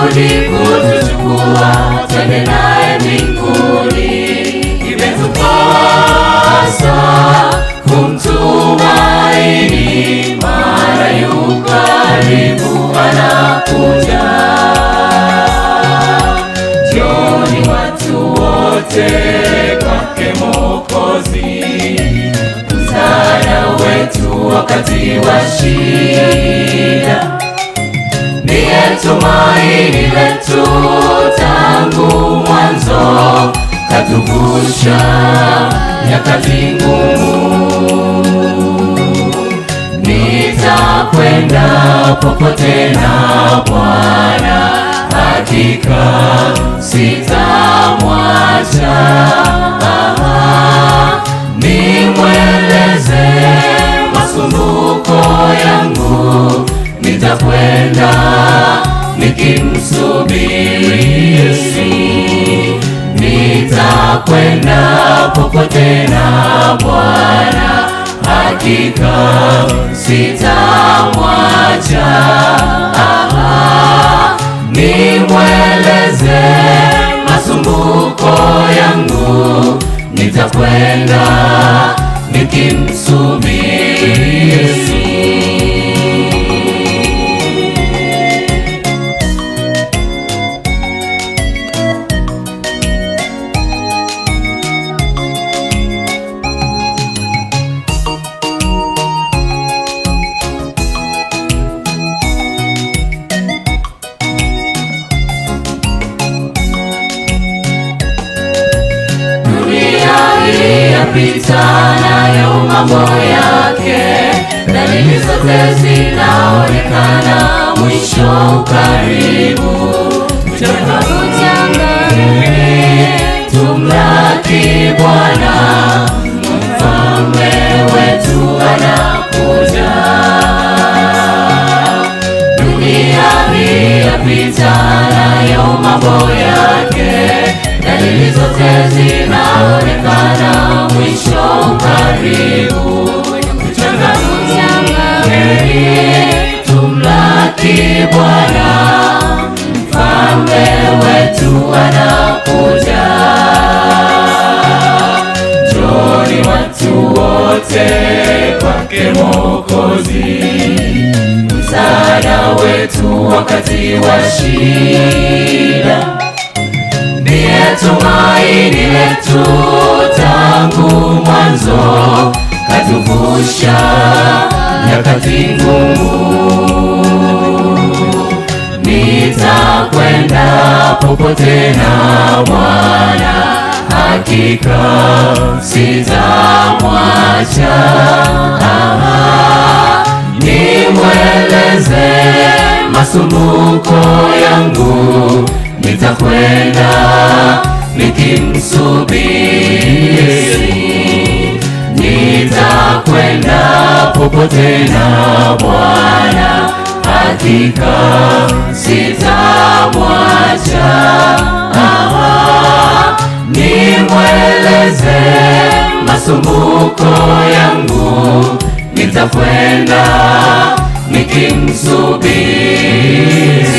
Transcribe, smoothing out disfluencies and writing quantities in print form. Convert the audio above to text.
amerudi kutuchukua, twende naye mbinguni. Imetupasa kumtumaini, maana yu karibu, anakuja. Njooni watu wote kwake Mwokozi, msaada wetu wakati wa shida. Ndiye tumaini letu tangu mwanzo, katuvusha nyakati ngumu. Nitakwenda popote na Bwana, hakika sitamwacha. Nimweleze masumbuko yangu, nitakwenda nikimsubiri Yesu. Nitakwenda popote na Bwana, hakika sitamwacha. Nimweleze masumbuko yangu, nitakwenda nikimsubiri Yesu. Yapita nayo mambo yake, dalili zote zinaonekana, mwisho karibu. Tuchangamke, tumlaki Bwana, mfalme wetu anakuja. Dunia hii yapita nayo mambo yake, dalili zote zinaonekana, mwisho karibu. Tuchangamke, tumlaki Bwana, mfalme wetu anakuja. Njooni watu wote kwake Mwokozi, msaada wetu wakati wa shida. Ndiye tumaini letu tangu mwanzo, katuvusha nyakati ngumu. Nitakwenda popote na Bwana, hakika sitamwacha. Nimweleze masumbuko yangu, nitakwenda nikimsubiri. Nitakwenda popote na Bwana, hakika sitamwacha. Nimweleze masumbuko yangu, nitakwenda nikimsubiri.